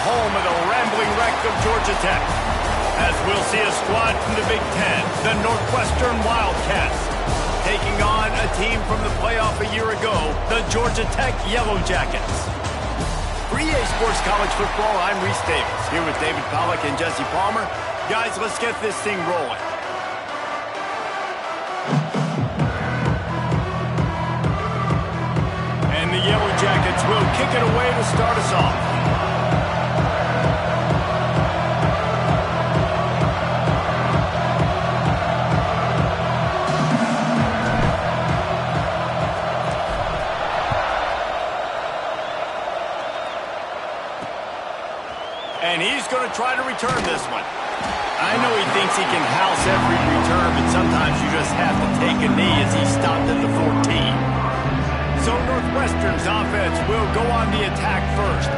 home of the rambling wreck of Georgia Tech. As we'll see a squad from the Big Ten, the Northwestern Wildcats, taking on a team from the playoff a year ago, the Georgia Tech Yellow Jackets. For EA Sports College Football, I'm Reese Davis, here with David Pollack and Jesse Palmer. Guys, let's get this thing rolling. And the Yellow Jackets will kick it away to start us off. And he's going to try to return this one. I know he thinks he can house every return, but sometimes you just have to take a knee as he stopped at the 14. So Northwestern's offense will go on the attack first.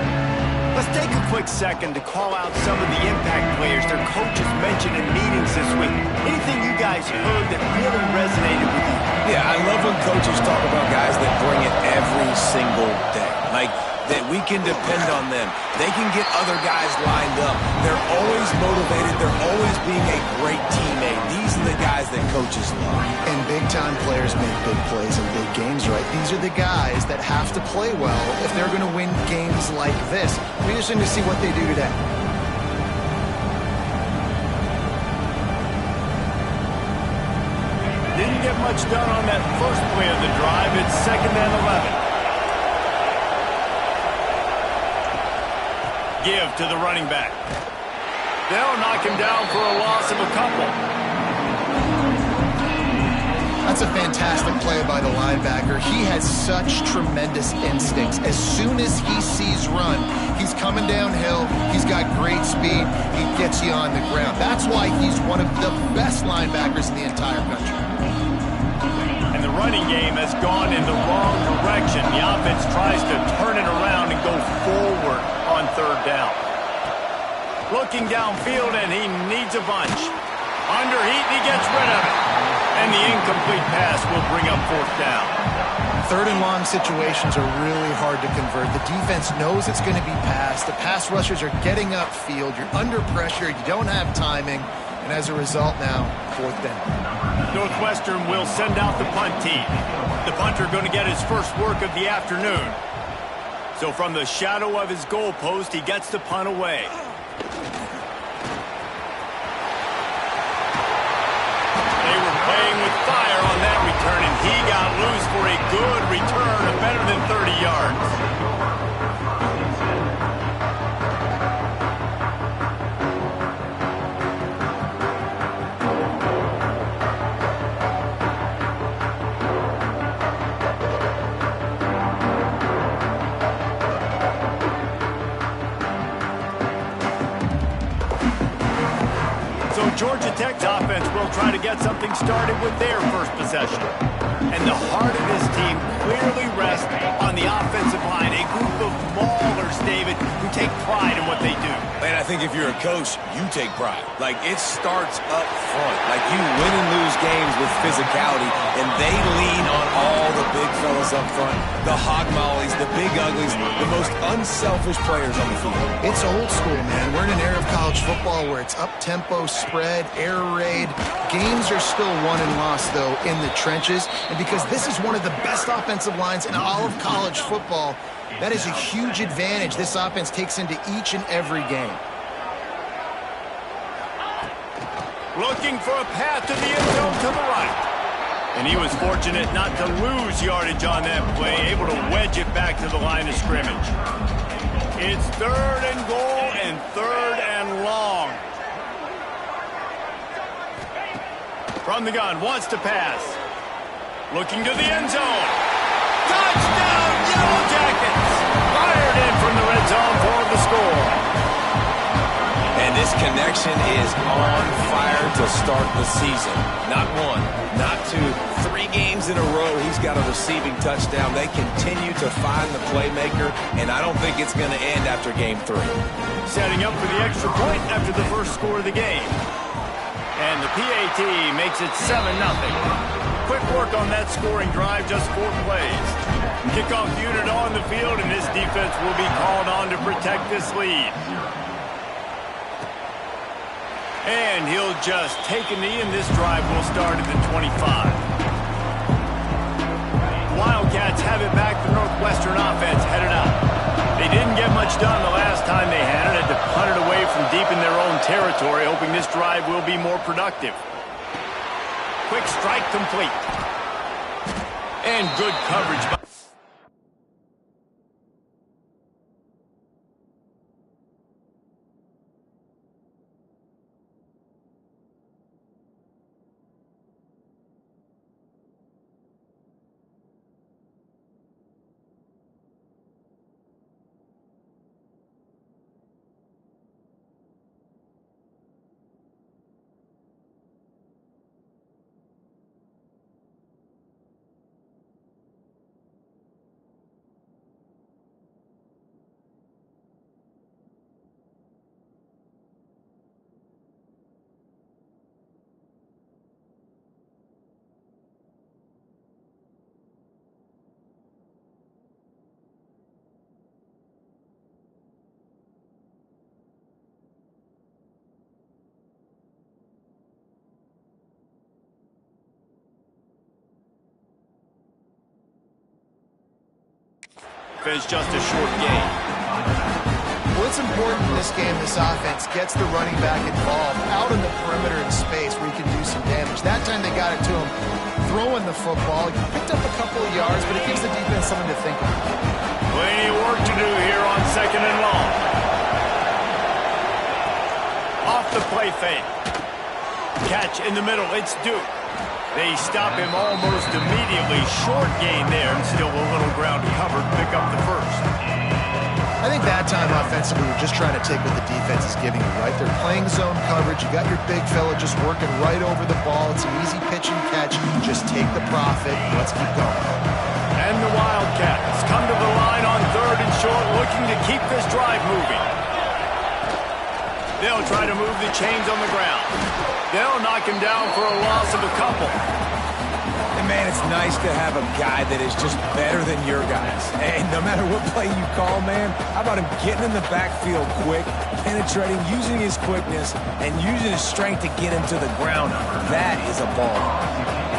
Let's take a quick second to call out some of the impact players their coaches mentioned in meetings this week. Anything you guys heard that really resonated with you? Yeah, I love when coaches talk about guys that bring it every single day. Like, that we can depend on them. They can get other guys lined up. They're always motivated. They're always being a great teammate. These are the guys that coaches love. And big-time players make big plays in big games, right? These are the guys that have to play well if they're going to win games like this. We're just going to see what they do today. Didn't get much done on that first play of the drive. It's 2nd and 11. Give to the running back. They'll knock him down for a loss of a couple. That's a fantastic play by the linebacker. He has such tremendous instincts. As soon as he sees run, he's coming downhill. He's got great speed. He gets you on the ground. That's why he's one of the best linebackers in the entire country. And the running game has gone in the wrong direction. The offense tries to turn it around and go forward on 3rd down. Looking downfield, and he needs a bunch. Under heat, and he gets rid of it. And the incomplete pass will bring up 4th down. 3rd and long situations are really hard to convert. The defense knows it's going to be passed. The pass rushers are getting upfield. You're under pressure. You don't have timing. And as a result now, 4th down. Northwestern will send out the punt team. The punter going to get his first work of the afternoon. So from the shadow of his goal post, he gets the punt away. They were playing with fire on that return, and he got loose for a good return of better than 30 yards. Georgia Tech's offense will try to get something started with their first possession. And the heart of this team clearly rests on the offensive line, a group of maulers, David, who take pride in what they do. And I think if you're a coach, you take pride. Like, it starts up front. Like, you win and lose games with physicality, and they lean on all the big fellas up front, the hog mollies, the big uglies, the most unselfish players on the field. It's old school, man. We're in an era of college football where it's up-tempo, spread, air raid. Games are still won and lost, though, in the trenches. And because this is one of the best offensive lines in all of college football, that is a huge advantage this offense takes into each and every game. Looking for a path to the end zone to the right. And he was fortunate not to lose yardage on that play, able to wedge it back to the line of scrimmage. It's 3rd and goal and 3rd and long. From the gun, wants to pass. Looking to the end zone. Touchdown, Yellow Jackets! Fired in from the red zone for the score. And this connection is on fire to start the season. Not 1, not 2, 3 games in a row. He's got a receiving touchdown. They continue to find the playmaker, and I don't think it's going to end after game 3. Setting up for the extra point after the first score of the game. And the PAT makes it 7-0. quick work on that scoring drive, just 4 plays. Kickoff unit on the field, and this defense will be called on to protect this lead. And he'll just take a knee, and this drive will start at the 25. The Wildcats have it back. The Northwestern offense headed out. They didn't get much done the last time they had it. Had to punt it away from deep in their own territory, hoping this drive will be more productive. Quick strike complete. And good coverage by... It's just a short game. What's important in this game, this offense gets the running back involved out in the perimeter in space where he can do some damage. That time they got it to him throwing the football. He picked up a couple of yards, but it gives the defense something to think about. Plenty of work to do here on 2nd and long. Off the play fake. Catch in the middle. It's Duke. They stop him almost immediately. Short gain there, and still a little ground covered. Pick up the first. I think that time offensively, you're just trying to take what the defense is giving you, right? They're playing zone coverage. You got your big fella just working right over the ball. It's an easy pitch and catch. Just take the profit. Let's keep going. And the Wildcats come to the line on 3rd and short, looking to keep this drive moving. They'll try to move the chains on the ground. They'll knock him down for a loss of a couple. And man, it's nice to have a guy that is just better than your guys. And no matter what play you call, man, how about him getting in the backfield quick, penetrating, using his quickness, and using his strength to get him to the ground. That is a ball.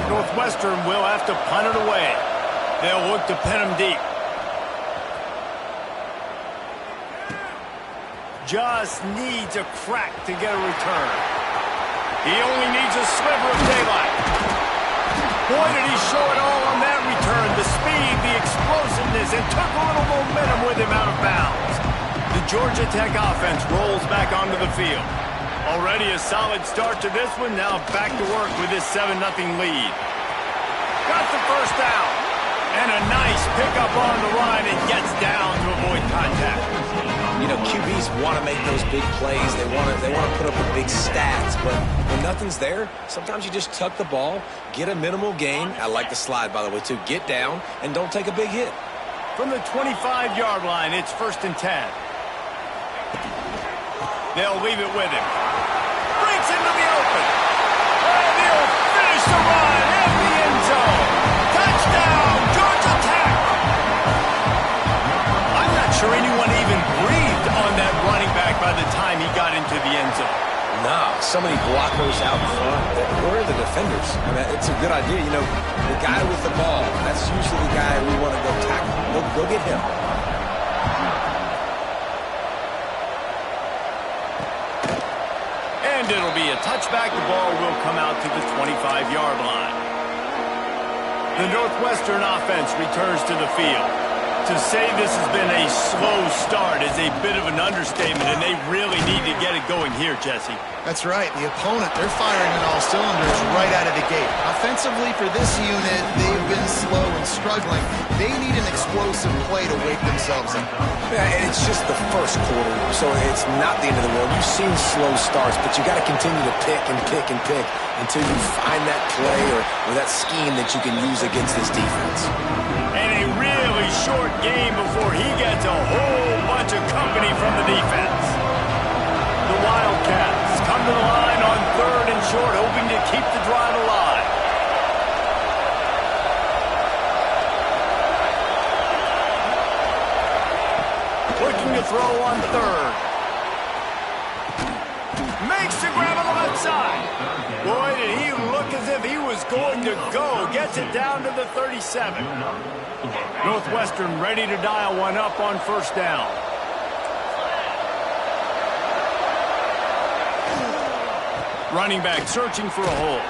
Northwestern will have to punt it away. They'll look to pin him deep. Just needs a crack to get a return. He only needs a sliver of daylight. Boy, did he show it all on that return. The speed, the explosiveness, and took a little momentum with him out of bounds. The Georgia Tech offense rolls back onto the field. Already a solid start to this one. Now back to work with this 7-0 lead. Got the first down. And a nice pickup on the line and gets down to avoid contact. You know, QBs want to make those big plays. They want to put up the big stats. But when nothing's there, sometimes you just tuck the ball, get a minimal gain. I like the slide, by the way, too. Get down and don't take a big hit. From the 25-yard line, it's 1st and 10. They'll leave it with him. Breaks into the open. And he'll finish the run in the end zone. Touchdown, Georgia Tech. I'm not sure anyone even breathed on that running back by the time he got into the end zone. No, so many blockers out in front. Where are the defenders? I mean, it's a good idea. You know, the guy with the ball, that's usually the guy we want to go tackle. Go get him. And it'll be a touchback. The ball will come out to the 25-yard line. The Northwestern offense returns to the field. To say this has been a slow start is a bit of an understatement, and they really need to get it going here, Jesse. That's right. The opponent, they're firing on all cylinders right out of the gate. Offensively for this unit, they've been slow and struggling. They need an explosive play to wake themselves up. Yeah, and it's just the first quarter, so it's not the end of the world. You've seen slow starts, but you got to continue to pick and pick and pick until you find that play or that scheme that you can use against this defense. And a really short game before he gets a whole bunch of company from the defense. The Wildcats come to the line on 3rd and short, hoping to keep the drive alive. looking to throw on third. Makes the grab on the left side. Boy, did he look as if he was going to go. Gets it down to the 37. Northwestern ready to dial one up on first down. Running back searching for a hole.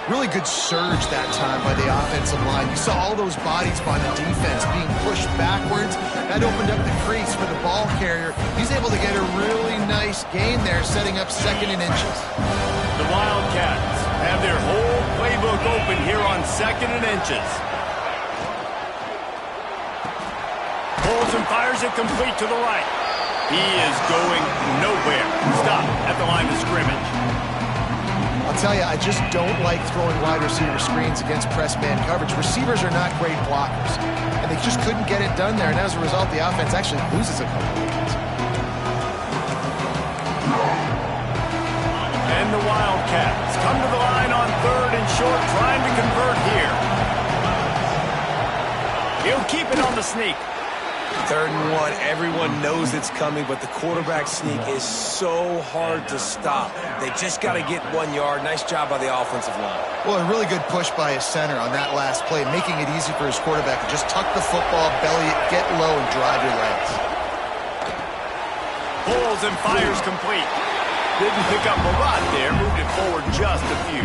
Really good surge that time by the offensive line. You saw all those bodies by the defense being pushed backwards. That opened up the crease for the ball carrier. He's able to get a really nice gain there, setting up 2nd and inches. The Wildcats have their whole playbook open here on 2nd and inches. Pulls and fires it complete to the right. He is going nowhere. Stop at the line of scrimmage. I'll tell you, I just don't like throwing wide receiver screens against press man coverage. Receivers are not great blockers, and they just couldn't get it done there, and as a result, the offense actually loses a couple of games. And the Wildcats come to the line on 3rd and short, trying to convert here. He'll keep it on the sneak. 3rd and 1, everyone knows it's coming, but the quarterback sneak is so hard to stop. They just got to get 1 yard. Nice job by the offensive line. Well, a really good push by his center on that last play, making it easy for his quarterback to just tuck the football, belly it, get low, and drive your legs. Pulls and fires complete. Didn't pick up a lot there, moved it forward just a few.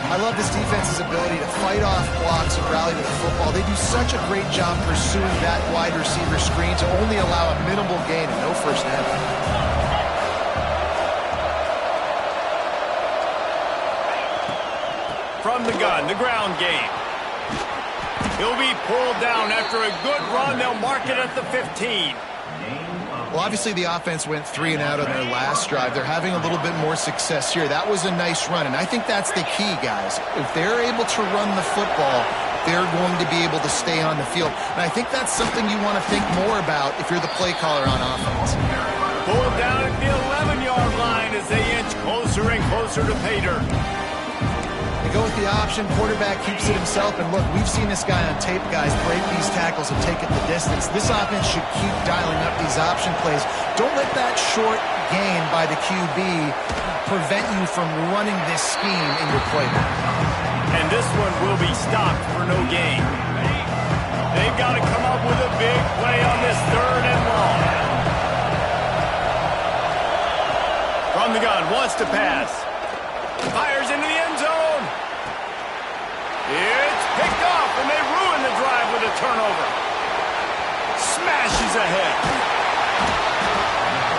I love this defense's ability to fight off blocks and rally to the football. They do such a great job pursuing that wide receiver screen to only allow a minimal gain and no first down. From the gun, the ground game. He'll be pulled down after a good run. They'll mark it at the 15. Well, obviously the offense went 3 and out on their last drive. They're having a little bit more success here. That was a nice run, and I think that's the key, guys. If they're able to run the football, they're going to be able to stay on the field. And I think that's something you want to think more about if you're the play caller on offense. Pulled down at the 11-yard line as they inch closer and closer to pay dirt. They go with the option. Quarterback keeps it himself. And look, we've seen this guy on tape, guys, break these tackles and take it the distance. This offense should keep dialing up these option plays. Don't let that short gain by the QB prevent you from running this scheme in your playbook. And this one will be stopped for no gain. They've got to come up with a big play on this 3rd and long. From the gun, wants to pass. Fires into the end zone. It's picked off, and they ruin the drive with a turnover. Smashes ahead.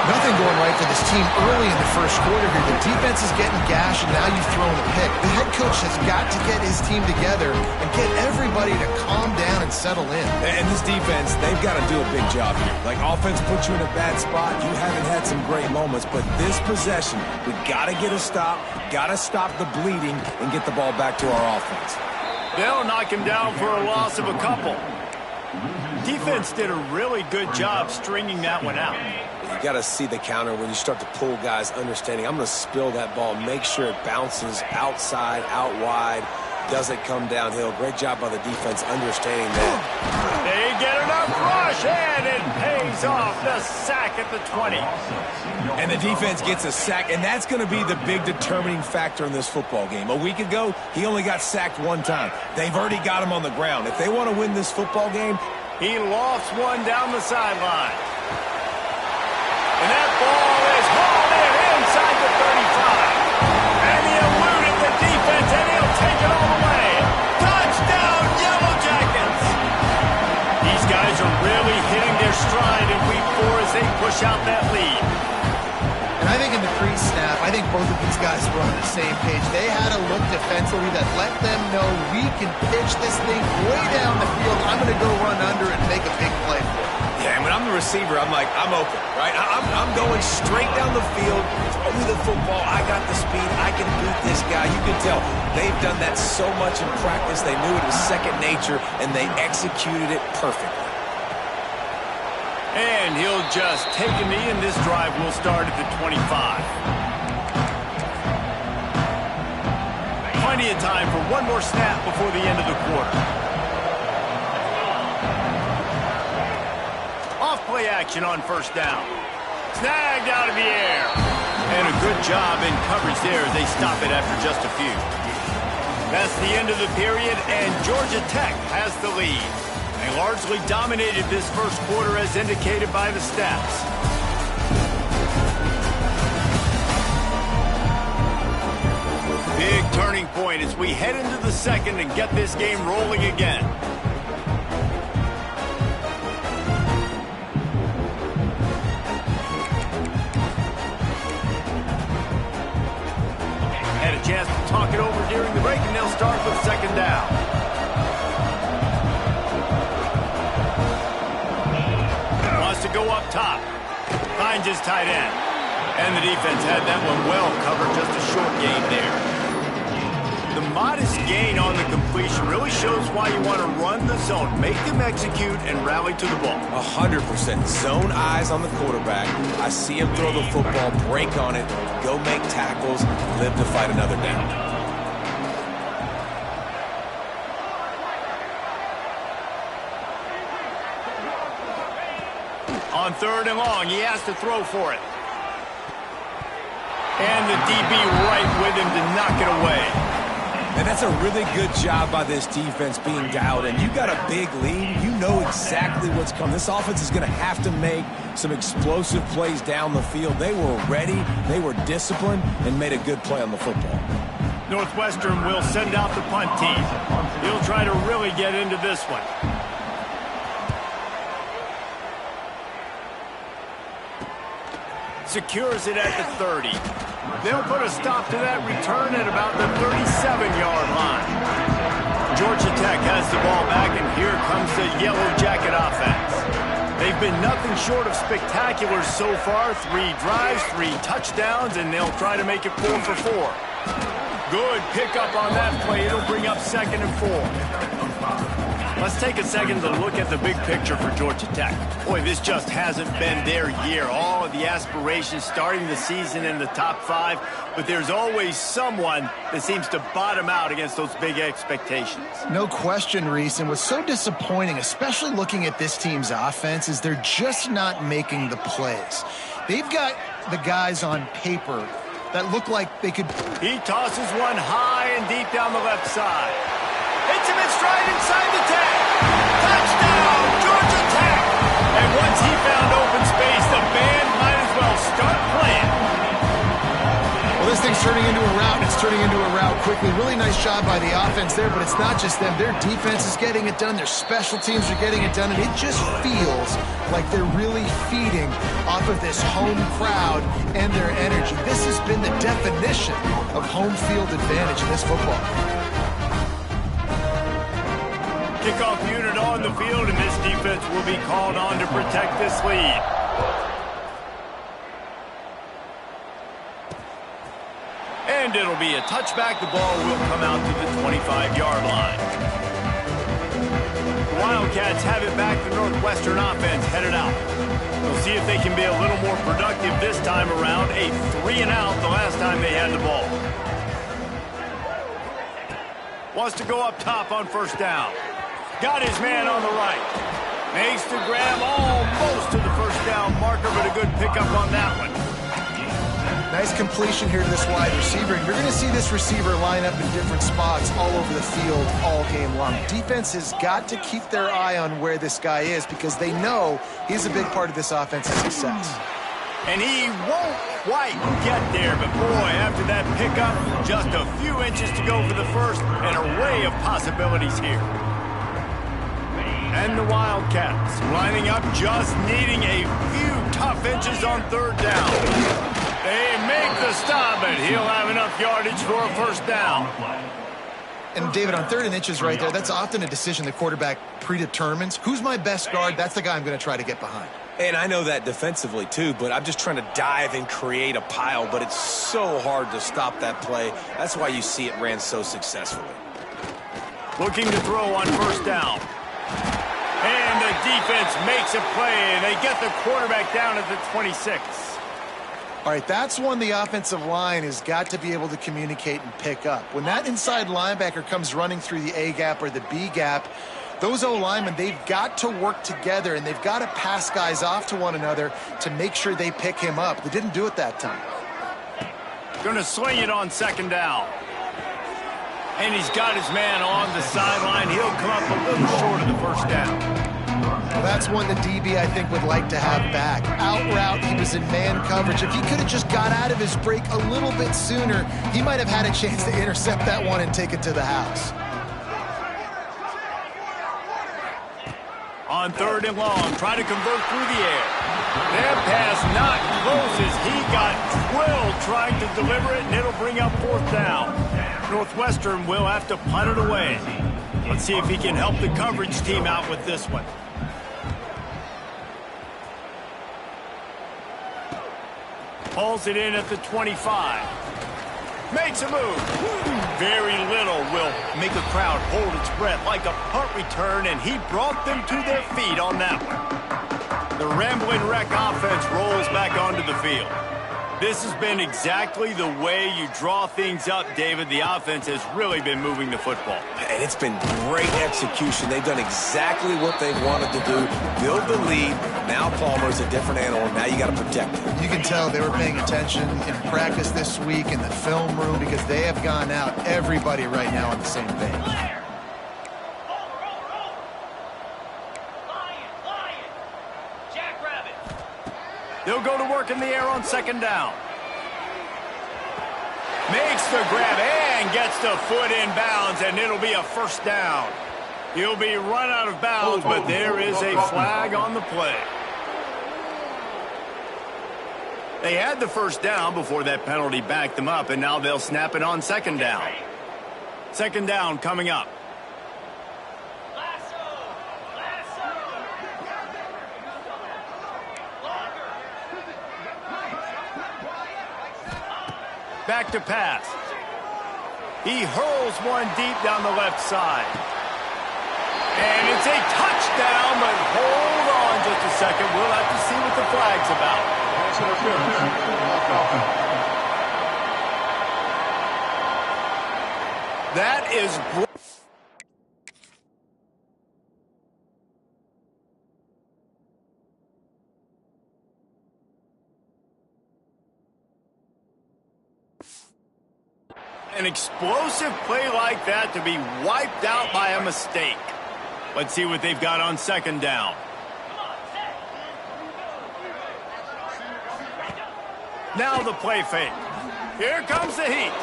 Nothing going right for this team early in the first quarter here. The defense is getting gashed, and now you've thrown a pick. The head coach has got to get his team together and get everybody to calm down and settle in. And this defense, they've got to do a big job here. Like, offense puts you in a bad spot. You haven't had some great moments, but this possession, we got to get a stop, got to stop the bleeding, and get the ball back to our offense. They'll knock him down for a loss of a couple. Defense did a really good job stringing that one out. You got to see the counter when you start to pull guys understanding, I'm going to spill that ball, make sure it bounces outside, out wide, doesn't come downhill. Great job by the defense understanding that. They get enough rush, and it pays off. The sack at the 20. And the defense gets a sack, and that's going to be the big determining factor in this football game. A week ago, he only got sacked 1 time. They've already got him on the ground. If they want to win this football game, he lofts one down the sideline. And that ball is hauled in inside the 35. And he eluded the defense, and he'll take it all the way. Touchdown, Yellow Jackets! These guys are really hitting their stride in Week 4 as they push out that lead. And I think in the pre-snap, I think both of these guys were on the same page. They had a look defensively that let them know we can pitch this thing way down the field. I'm going to go run under and make a big play for it. yeah, and when I'm the receiver, I'm like, I'm open, right? I'm going straight down the field, throw me the football, I got the speed, I can beat this guy. You can tell they've done that so much in practice. They knew it was second nature, and they executed it perfectly. And he'll just take a knee, and this drive will start at the 25. Plenty of time for one more snap before the end of the quarter. play action on first down. Snagged out of the air. And a good job in coverage there as they stop it after just a few. That's the end of the period, and Georgia Tech has the lead. They largely dominated this first quarter as indicated by the stats. Big turning point as we head into the second and get this game rolling again. Had a chance to talk it over during the break, and they'll start with second down. Wants to go up top. Finds his tight end. And the defense had that one well covered, just a short gain there. The modest gain on the completion really shows why you want to run the zone. Make them execute and rally to the ball. 100%. Zone eyes on the quarterback. I see him throw the football, break on it, go make tackles, live to fight another down. On third and long, he has to throw for it. And the DB right with him to knock it away. And that's a really good job by this defense being dialed in. You got a big lead. You know exactly what's coming. This offense is going to have to make some explosive plays down the field. They were ready, they were disciplined, and made a good play on the football. Northwestern will send out the punt team. He'll try to really get into this one. Secures it at the 30. They'll put a stop to that return at about the 37-yard line. Georgia Tech has the ball back, and here comes the Yellow Jacket offense. They've been nothing short of spectacular so far. 3 drives, 3 touchdowns, and they'll try to make it 4 for 4. Good pickup on that play. It'll bring up second and 4. Let's take a second to look at the big picture for Georgia Tech. Boy, this just hasn't been their year. All of the aspirations starting the season in the top 5, but there's always someone that seems to bottom out against those big expectations. No question, Reese, and what's so disappointing, especially looking at this team's offense, is they're just not making the plays. They've got the guys on paper that look like they could... He tosses one high and deep down the left side. Hits him in stride inside the 10. Touchdown, Georgia Tech. And once he found open space, the band might as well start playing. Well, this thing's turning into a route, and it's turning into a route quickly. Really nice job by the offense there, but it's not just them. Their defense is getting it done. Their special teams are getting it done, and it just feels like they're really feeding off of this home crowd and their energy. This has been the definition of home field advantage in this football. Kickoff unit on the field, and this defense will be called on to protect this lead. And it'll be a touchback. The ball will come out to the 25-yard line. The Wildcats have it back. The Northwestern offense headed out. We'll see if they can be a little more productive this time around. A 3-and-out the last time they had the ball. Wants to go up top on first down. Got his man on the right. Makes the grab almost to the first down marker, but a good pickup on that one. Nice completion here to this wide receiver. And you're going to see this receiver line up in different spots all over the field all game long. Defense has got to keep their eye on where this guy is because they know he's a big part of this offense's success. And he won't quite get there, but boy, after that pickup, just a few inches to go for the first. An array of possibilities here. And the Wildcats lining up, just needing a few tough inches on third down. They make the stop, and he'll have enough yardage for a first down. And, David, on third and inches right there, that's often a decision the quarterback predetermines. Who's my best guard? That's the guy I'm going to try to get behind. And I know that defensively, too, but I'm just trying to dive and create a pile, but it's so hard to stop that play. That's why you see it ran so successfully. Looking to throw on first down. And the defense makes a play, and they get the quarterback down at the 26. All right, that's one the offensive line has got to be able to communicate and pick up. When that inside linebacker comes running through the A gap or the B gap, Those O-linemen, they've got to work together, and they've got to pass guys off to one another to make sure they pick him up. They didn't do it that time. Going to swing it on second down. And he's got his man on the sideline. He'll come up a little short of the first down. Well, that's one the DB, I think, would like to have back. Out route, he was in man coverage. If he could have just got out of his break a little bit sooner, he might have had a chance to intercept that one and take it to the house. On third and long, trying to convert through the air. That pass not close as he got drilled trying to deliver it, and it'll bring up fourth down. Northwestern will have to punt it away. Let's see if he can help the coverage team out with this one. Pulls it in at the 25. Makes a move. Very little will make a crowd hold its breath like a punt return, and he brought them to their feet on that one. The Rambling Wreck offense rolls back onto the field. This has been exactly the way you draw things up, David. The offense has really been moving the football. And it's been great execution. They've done exactly what they've wanted to do. Build the lead. Now Palmer's a different animal. Now you got to protect him. You can tell they were paying attention in practice this week in the film room because they have gone out, everybody right now on the same page. They'll go to work in the air on second down. Makes the grab and gets the foot in bounds, and it'll be a first down. He'll be run out of bounds, but there is a flag on the play. They had the first down before that penalty backed them up, and now they'll snap it on second down. Second down coming up. Back to pass. He hurls one deep down the left side. And it's a touchdown, but hold on just a second. We'll have to see what the flag's about. That is great. An explosive play like that to be wiped out by a mistake. Let's see what they've got on second down. Now the play fake. Here comes the heat.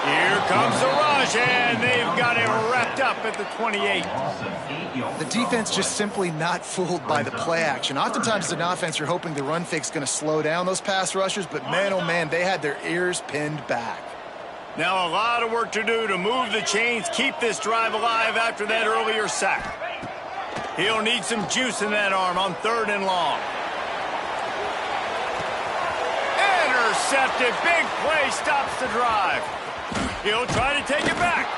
Here comes the rush, and they've got it wrapped up at the 28. The defense just simply not fooled by the play action. Oftentimes as an offense, you're hoping the run fake's going to slow down those pass rushers, but man, oh man, they had their ears pinned back. Now a lot of work to do to move the chains, keep this drive alive after that earlier sack. He'll need some juice in that arm on third and long. Intercepted. Big play stops the drive. He'll try to take it back.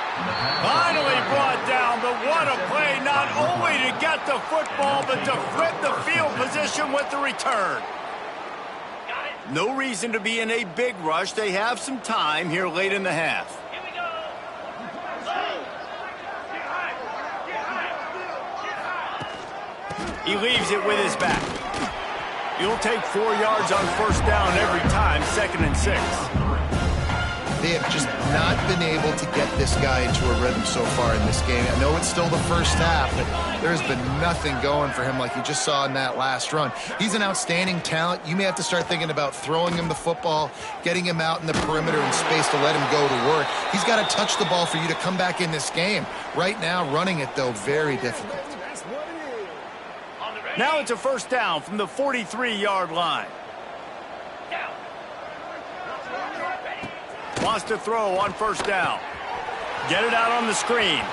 Finally brought down, but what a play, not only to get the football, but to flip the field position with the return. No reason to be in a big rush. They have some time here late in the half. He leaves it with his back. He'll take 4 yards on first down every time, 2nd and 6. They have just not been able to get this guy into a rhythm so far in this game. I know it's still the first half, but there's been nothing going for him like you just saw in that last run. He's an outstanding talent. You may have to start thinking about throwing him the football, getting him out in the perimeter in space to let him go to work. He's got to touch the ball for you to come back in this game. Right now, running it, though, very difficult. Now it's a first down from the 43-yard line. Wants to throw on first down. Get it out on the screen.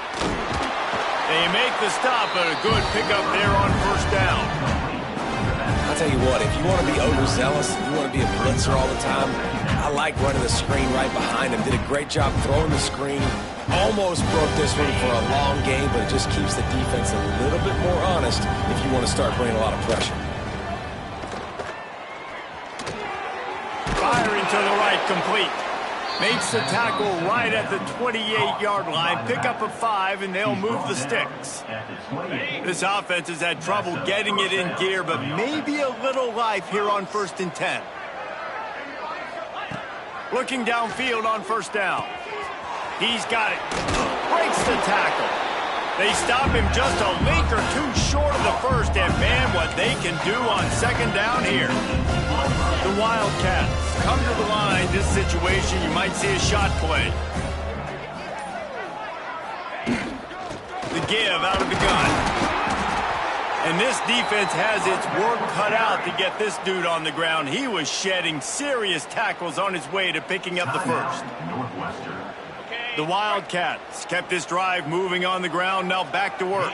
They make the stop, but a good pickup there on first down. I'll tell you what, if you want to be overzealous, if you want to be a blitzer all the time, I like running the screen right behind him. Did a great job throwing the screen. Almost broke this one for a long game, but it just keeps the defense a little bit more honest if you want to start bringing a lot of pressure. Firing to the right, complete. Makes the tackle right at the 28-yard line. Pick up a 5, and they'll move the sticks. This offense has had trouble getting it in gear, but maybe a little life here on 1st and 10. Looking downfield on 1st down. He's got it. Breaks the tackle. They stop him just a link or two short of the first, and man, what they can do on 2nd down here. The Wildcats come to the line. This situation, you might see a shot play. The give out of the gun. And this defense has its work cut out to get this dude on the ground. He was shedding serious tackles on his way to picking up the first. The Wildcats kept this drive moving on the ground. Now back to work.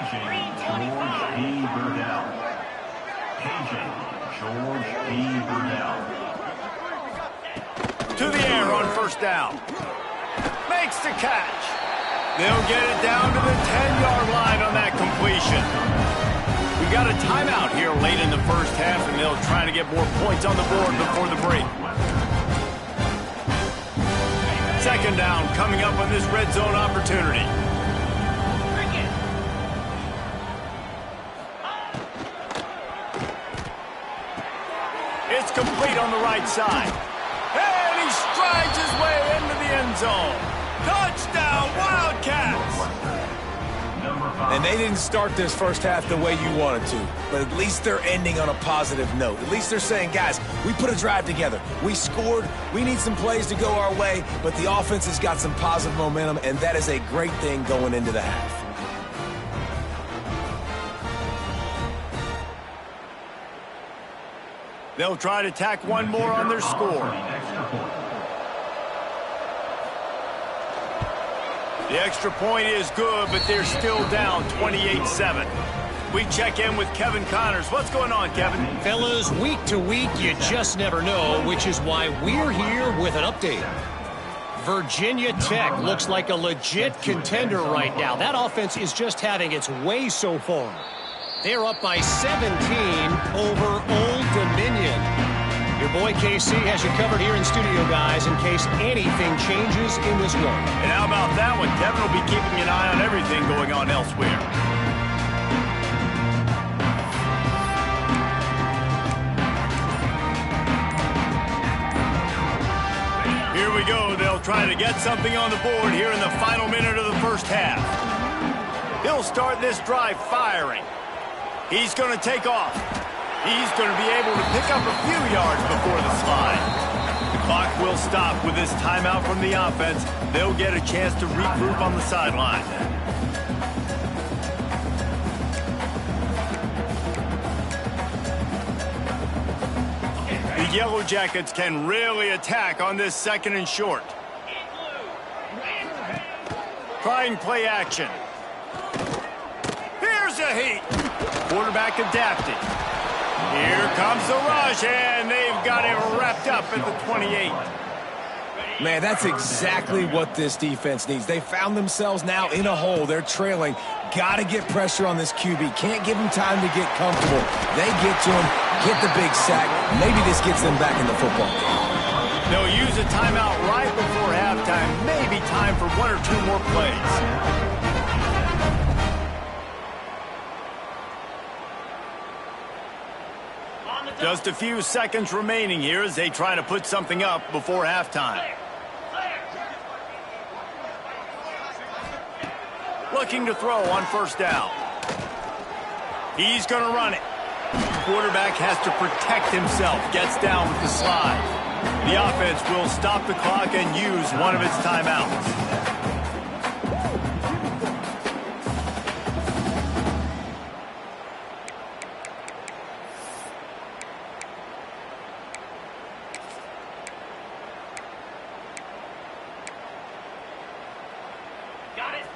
To the air on 1st down. Makes the catch. They'll get it down to the 10-yard line on that completion. We got a timeout here late in the 1st half, and they'll try to get more points on the board before the break. 2nd down coming up on this red zone opportunity. It's complete on the right side. And he strides his way into the end zone. Touchdown, Wildcats! And they didn't start this 1st half the way you wanted to, but at least they're ending on a positive note. At least they're saying, guys, we put a drive together. We scored. We need some plays to go our way, but the offense has got some positive momentum, and that is a great thing going into the half. They'll try to tack one more on their score. The extra point is good, but they're still down 28-7. We check in with Kevin Connors. What's going on, Kevin? Fellas, week to week, you just never know, which is why we're here with an update. Virginia Tech looks like a legit contender right now. That offense is just having its way so far. They're up by 17 over Old Dominion. Your boy KC has you covered here in studio, guys, in case anything changes in this one. And how about that one? Kevin will be keeping an eye on everything going on elsewhere. Here we go. They'll try to get something on the board here in the final minute of the 1st half. He'll start this drive firing. He's going to take off. He's going to be able to pick up a few yards before the slide. The clock will stop with this timeout from the offense. They'll get a chance to regroup on the sideline. The Yellow Jackets can really attack on this 2nd and short. Trying play action. Here's a heat. Quarterback adapting. Here comes the rush, and they've got him wrapped up at the 28. Man, that's exactly what this defense needs. They found themselves now in a hole. They're trailing. Got to get pressure on this QB. Can't give him time to get comfortable. They get to him, get the big sack. Maybe this gets them back in the football game. They'll use a timeout right before halftime. Maybe time for 1 or 2 more plays. Just a few seconds remaining here as they try to put something up before halftime. Looking to throw on 1st down. He's going to run it. Quarterback has to protect himself. Gets down with the slide. The offense will stop the clock and use one of its timeouts.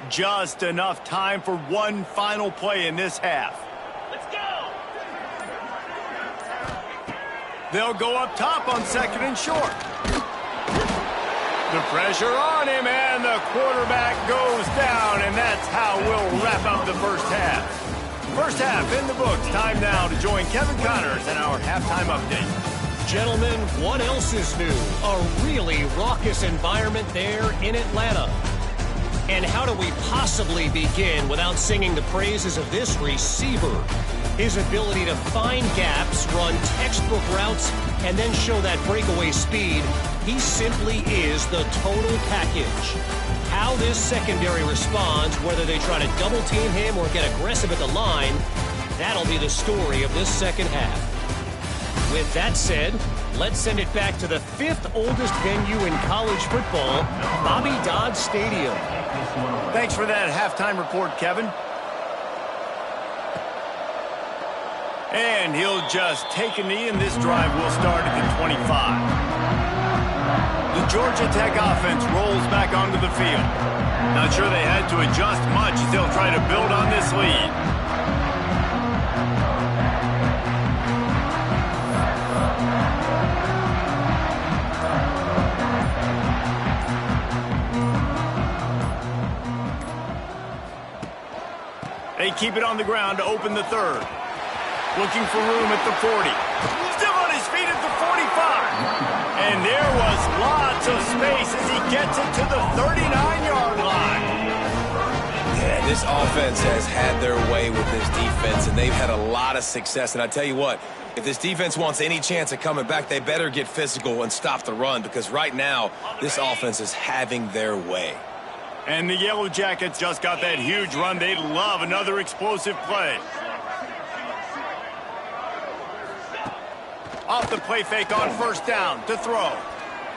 Just enough time for one final play in this half. Let's go! They'll go up top on 2nd and short. The pressure on him, and the quarterback goes down, and that's how we'll wrap up the 1st half. 1st half in the books. Time now to join Kevin Connors in our halftime update. gentlemen, what else is new? A really raucous environment there in Atlanta. And how do we possibly begin without singing the praises of this receiver? His ability to find gaps, run textbook routes, and then show that breakaway speed. He simply is the total package. How this secondary responds, whether they try to double team him or get aggressive at the line, that'll be the story of this second half. With that said, let's send it back to the 5th oldest venue in college football, Bobby Dodd Stadium. Thanks for that halftime report, Kevin. And he'll just take a knee, and this drive will start at the 25. The Georgia Tech offense rolls back onto the field. Not sure they had to adjust much as they'll try to build on this lead. They keep it on the ground to open the third. Looking for room at the 40. Still on his feet at the 45. And there was lots of space as he gets it to the 39-yard line. Yeah, this offense has had their way with this defense, and they've had a lot of success. And I tell you what, if this defense wants any chance of coming back, they better get physical and stop the run, because right now, this offense is having their way. And the Yellow Jackets just got that huge run. They'd love another explosive play. Off the play fake on first down to throw.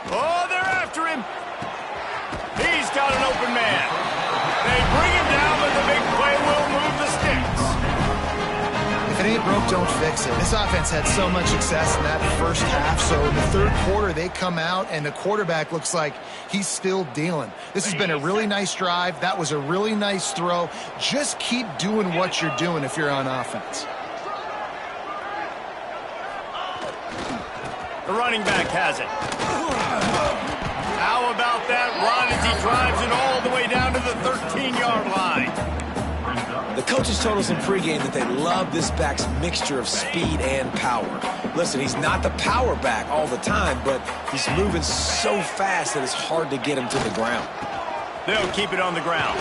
Oh, they're after him. He's got an open man. They bring him down, but the big play will move the sticks. If it ain't broke, don't fix it. This offense had so much success in that first half, so in the third quarter they come out and the quarterback looks like he's still dealing. This has been a really nice drive. That was a really nice throw. Just keep doing what you're doing if you're on offense. The running back has it. How about that run as he drives it all the way down to the 13-yard line? The coaches told us in pregame that they love this back's mixture of speed and power. Listen, he's not the power back all the time, but he's moving so fast that it's hard to get him to the ground. They'll keep it on the ground.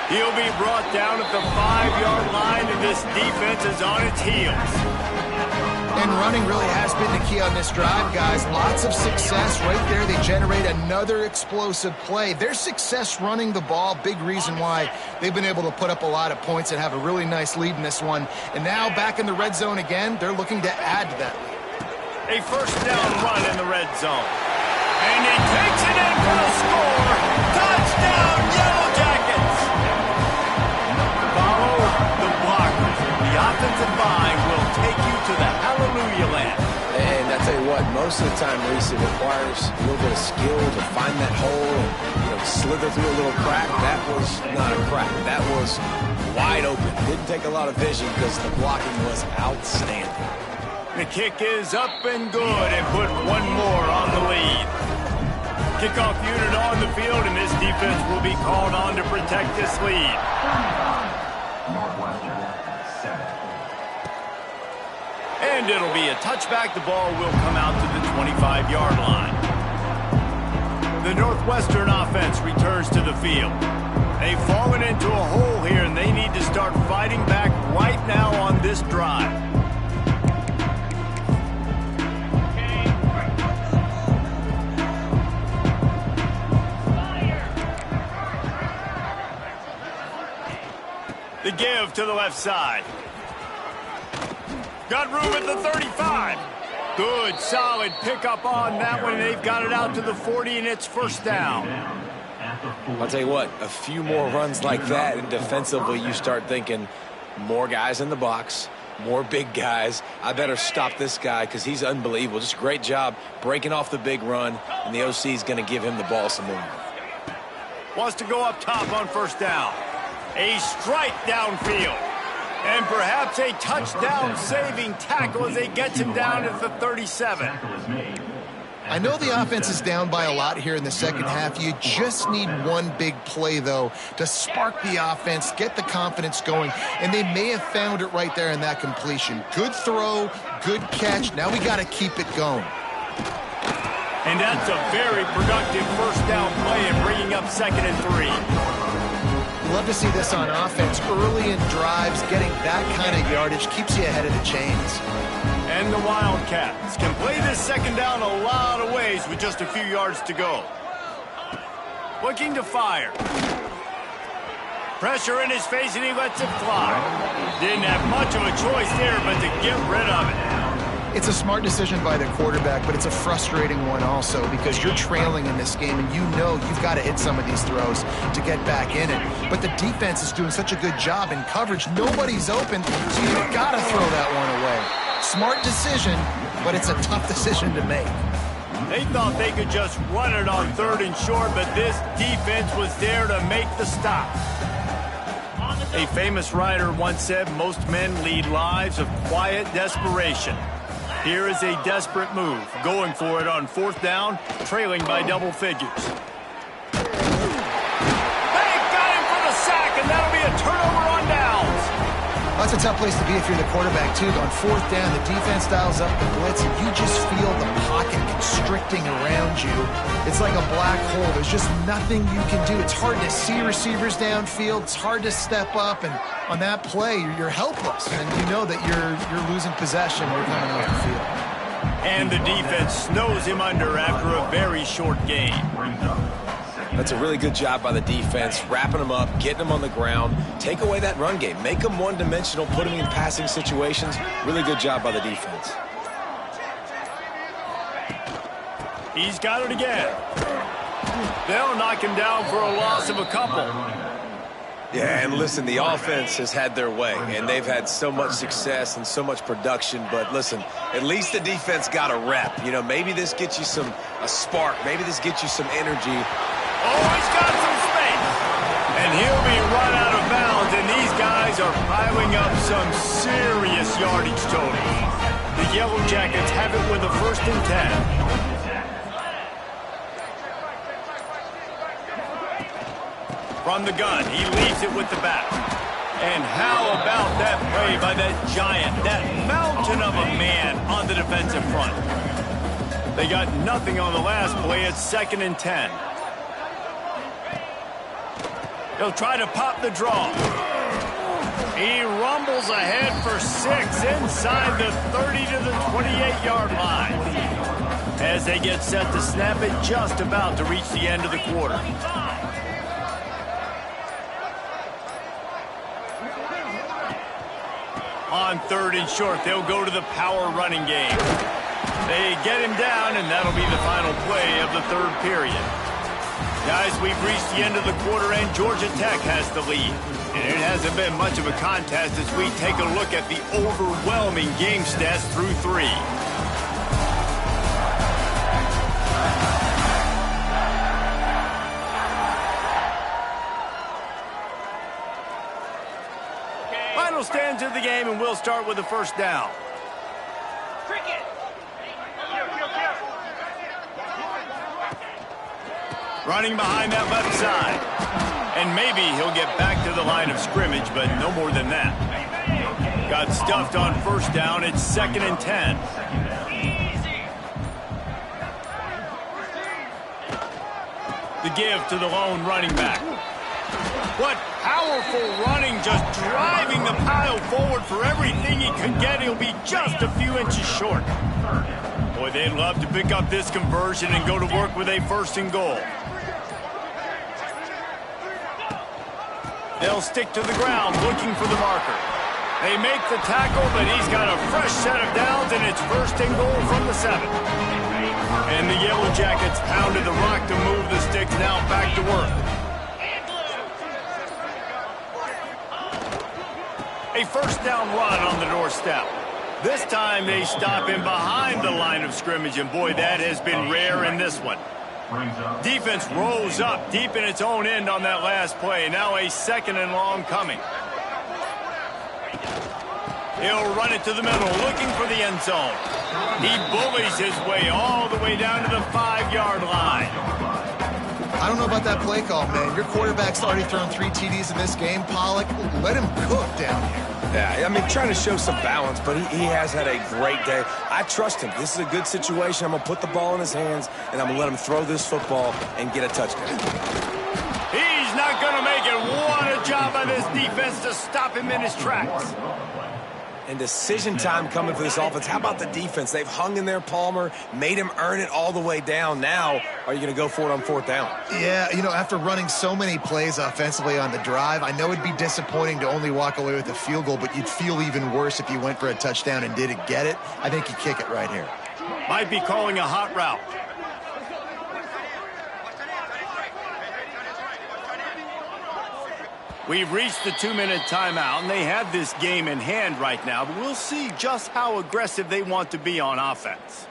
He'll be brought down at the 5-yard line, and this defense is on its heels. And running really has been the key on this drive, guys. Lots of success right there. They generate another explosive play. Their success running the ball, big reason why they've been able to put up a lot of points and have a really nice lead in this one. And now back in the red zone again, they're looking to add to that lead. A first down run in the red zone. And he takes it in for the score. Touchdown, Yellow Jackets! Follow the blockers. The offensive line will take you to the hallelujah land. And I tell you what, most of the time, Reese, it requires a little bit of skill to find that hole and slither through a little crack. That was not a crack. That was wide open. Didn't take a lot of vision because the blocking was outstanding. The kick is up and good and put one more on the lead. Kickoff unit on the field, and this defense will be called on to protect this lead. And it'll be a touchback. The ball will come out to the 25-yard line. The Northwestern offense returns to the field. They've fallen into a hole here, and they need to start fighting back right now on this drive. The give to the left side. Got room at the 35. Good, solid pickup on that one. They've got it out to the 40, and it's first down. I'll tell you what, a few more runs like that, and defensively you start thinking more guys in the box, more big guys. I better stop this guy because he's unbelievable. Just a great job breaking off the big run, and the OC is going to give him the ball some more. Wants to go up top on first down. A strike downfield. And perhaps a touchdown-saving tackle as they get him down at the 37. I know the offense is down by a lot here in the second half. You just need one big play, though, to spark the offense, get the confidence going, and they may have found it right there in that completion. Good throw, good catch. Now we got to keep it going. And that's a very productive first down play and bringing up 2nd and 3. Love to see this on offense. Early in drives, getting that kind of yardage keeps you ahead of the chains. And the Wildcats can play this second down a lot of ways with just a few yards to go. Looking to fire. Pressure in his face, and he lets it fly. Didn't have much of a choice there, but to get rid of it. It's a smart decision by the quarterback, but it's a frustrating one also because you're trailing in this game, and you know you've got to hit some of these throws to get back in it. But the defense is doing such a good job in coverage. Nobody's open, so you've got to throw that one away. Smart decision, but it's a tough decision to make. They thought they could just run it on 3rd and short, but this defense was there to make the stop. A famous writer once said, most men lead lives of quiet desperation. Here is a desperate move, going for it on 4th down, trailing by double figures. They got him for the sack, and that'll be a turnover on downs. That's a tough place to be if you're the quarterback, too. On 4th down, the defense dials up the blitz, and you just feel the pocket constricting around you. It's like a black hole. There's just nothing you can do. It's hard to see receivers downfield. It's hard to step up, and on that play, you're helpless, and you know that you're losing possession. You're coming off the field. And the defense snows him under after a very short game. That's a really good job by the defense, wrapping them up, getting them on the ground, take away that run game, make them one-dimensional, put them in passing situations. Really good job by the defense. He's got it again. They'll knock him down for a loss of a couple. Yeah, and listen, the offense has had their way, and they've had so much success and so much production. But listen, at least the defense got a rep. You know, maybe this gets you a spark. Maybe this gets you some energy. Oh, he's got some space. And he'll be run out of bounds, and these guys are piling up some serious yardage totals. The Yellow Jackets have it with a 1st and 10. From the gun, he leaves it with the back. And how about that play by that giant, that mountain of a man on the defensive front? They got nothing on the last play. It's 2nd and 10. He'll try to pop the draw. He rumbles ahead for 6 inside the 30 to the 28-yard line. As they get set to snap it, just about to reach the end of the quarter. On 3rd and short, they'll go to the power running game. They get him down, and that'll be the final play of the 3rd period. Guys, we've reached the end of the quarter, and Georgia Tech has the lead. And it hasn't been much of a contest as we take a look at the overwhelming game stats through 3. Final stands of the game, and we'll start with the 1st down. Running behind that left side. And maybe he'll get back to the line of scrimmage, but no more than that. Got stuffed on 1st down. It's 2nd and 10. The give to the lone running back. What powerful running, just driving the pile forward for everything he could get. He'll be just a few inches short. Boy, they'd love to pick up this conversion and go to work with a 1st and goal. They'll stick to the ground looking for the marker. They make the tackle, but he's got a fresh set of downs, and it's 1st and goal from the 7. And the Yellow Jackets pounded the rock to move the sticks, now back to work. A 1st down run on the doorstep. This time they stop him behind the line of scrimmage, and boy, that has been rare in this one. Defense rose up deep in its own end on that last play. Now a 2nd and long coming. He'll run it to the middle, looking for the end zone. He bullies his way all the way down to the 5-yard line. I don't know about that play call, man. Your quarterback's already thrown 3 TDs in this game, Pollock. Let him cook down here. Yeah, I mean, trying to show some balance, but he has had a great day. I trust him. This is a good situation. I'm going to put the ball in his hands, and I'm going to let him throw this football and get a touchdown. He's not going to make it. What a job by this defense to stop him in his tracks. And decision time coming for this offense. How about the defense? They've hung in there, Palmer, made him earn it all the way down. Now, are you going to go for it on 4th down? Yeah, you know, after running so many plays offensively on the drive, I know it'd be disappointing to only walk away with a field goal, but you'd feel even worse if you went for a touchdown and didn't get it. I think you kick it right here. Might be calling a hot route. We've reached the 2-minute timeout, and they have this game in hand right now, but we'll see just how aggressive they want to be on offense.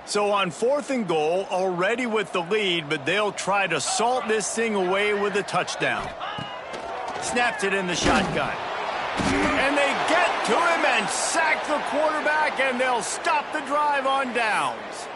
So on 4th and goal, already with the lead, but they'll try to salt this thing away with a touchdown. Snaps it in the shotgun. And they get to him and sack the quarterback, and they'll stop the drive on downs.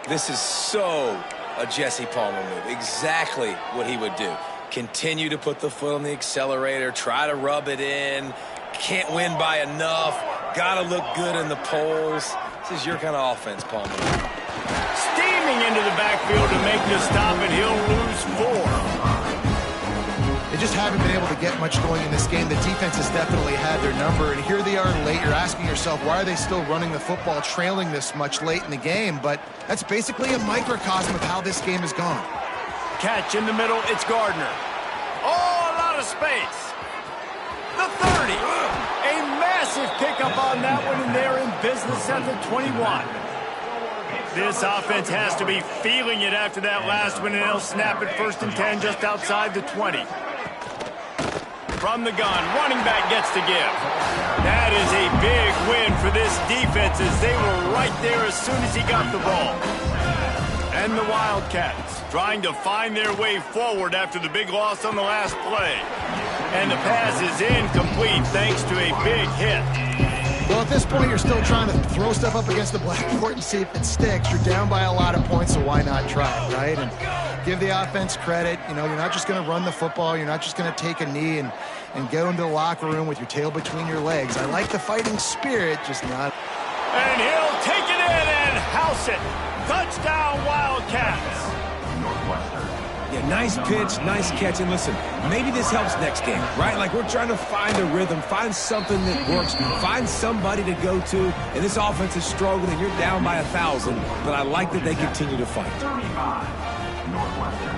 This is so a Jesse Palmer move. Exactly what he would do. Continue to put the foot on the accelerator, try to rub it in, can't win by enough, gotta look good in the polls. This is your kind of offense, Palmer. Steaming into the backfield to make the stop, and he'll lose 4. They just haven't been able to get much going in this game. The defense has definitely had their number, and here they are late. You're asking yourself, why are they still running the football, trailing this much late in the game? But that's basically a microcosm of how this game has gone. Catch in the middle, it's Gardner. Oh, a lot of space. The 30. A massive pickup on that one, and they're in business at the 21. This offense has to be feeling it after that last one, and they'll snap it 1st and 10 just outside the 20. From the gun, running back gets to give. That is a big win for this defense, as they were right there as soon as he got the ball. And the Wildcats trying to find their way forward after the big loss on the last play. And the pass is incomplete thanks to a big hit. Well, at this point, you're still trying to throw stuff up against the blackboard and see if it sticks. You're down by a lot of points, so why not try it, right? And give the offense credit. You know, you're not just going to run the football. You're not just going to take a knee and go into the locker room with your tail between your legs. I like the fighting spirit, just not. And he'll take it in and house it. Touchdown, Wildcats. Yeah, nice pitch, nice catch. And listen, maybe this helps next game, right? Like, we're trying to find a rhythm, find something that works, find somebody to go to. And this offense is struggling, and you're down by 1,000. But I like that they continue to fight. 35, Northwestern,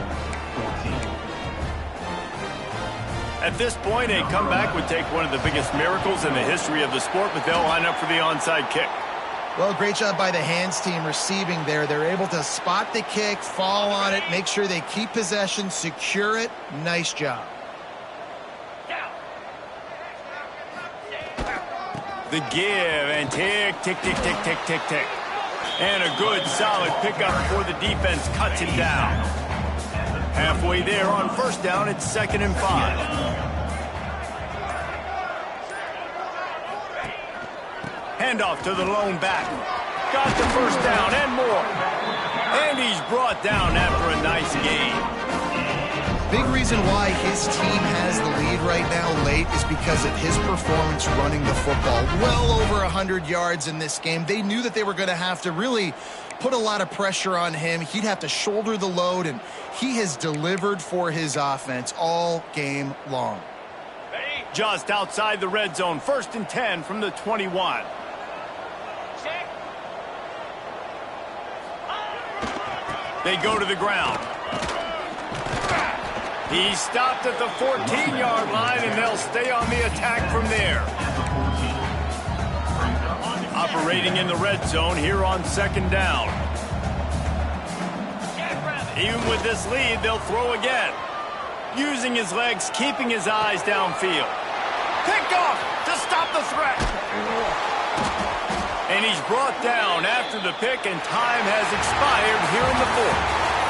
14. At this point, a comeback would take one of the biggest miracles in the history of the sport, but they'll line up for the onside kick. Well, great job by the hands team receiving there. They're able to spot the kick, fall on it, make sure they keep possession, secure it. Nice job. The give and tick, tick, tick, tick, tick, tick, tick. And a good solid pickup before the defense cuts him down. Halfway there on 1st down, it's 2nd and 5. Handoff to the lone back. Got the 1st down and more. And he's brought down after a nice game. Big reason why his team has the lead right now late is because of his performance running the football. Well over 100 yards in this game. They knew that they were going to have to really put a lot of pressure on him. He'd have to shoulder the load, and he has delivered for his offense all game long. Just outside the red zone, 1st and 10 from the 21. They go to the ground. He stopped at the 14-yard line, and they'll stay on the attack from there. Operating in the red zone here on 2nd down. Even with this lead, they'll throw again. Using his legs, keeping his eyes downfield. Picked off to stop the threat. And he's brought down after the pick, and time has expired here in the 4th.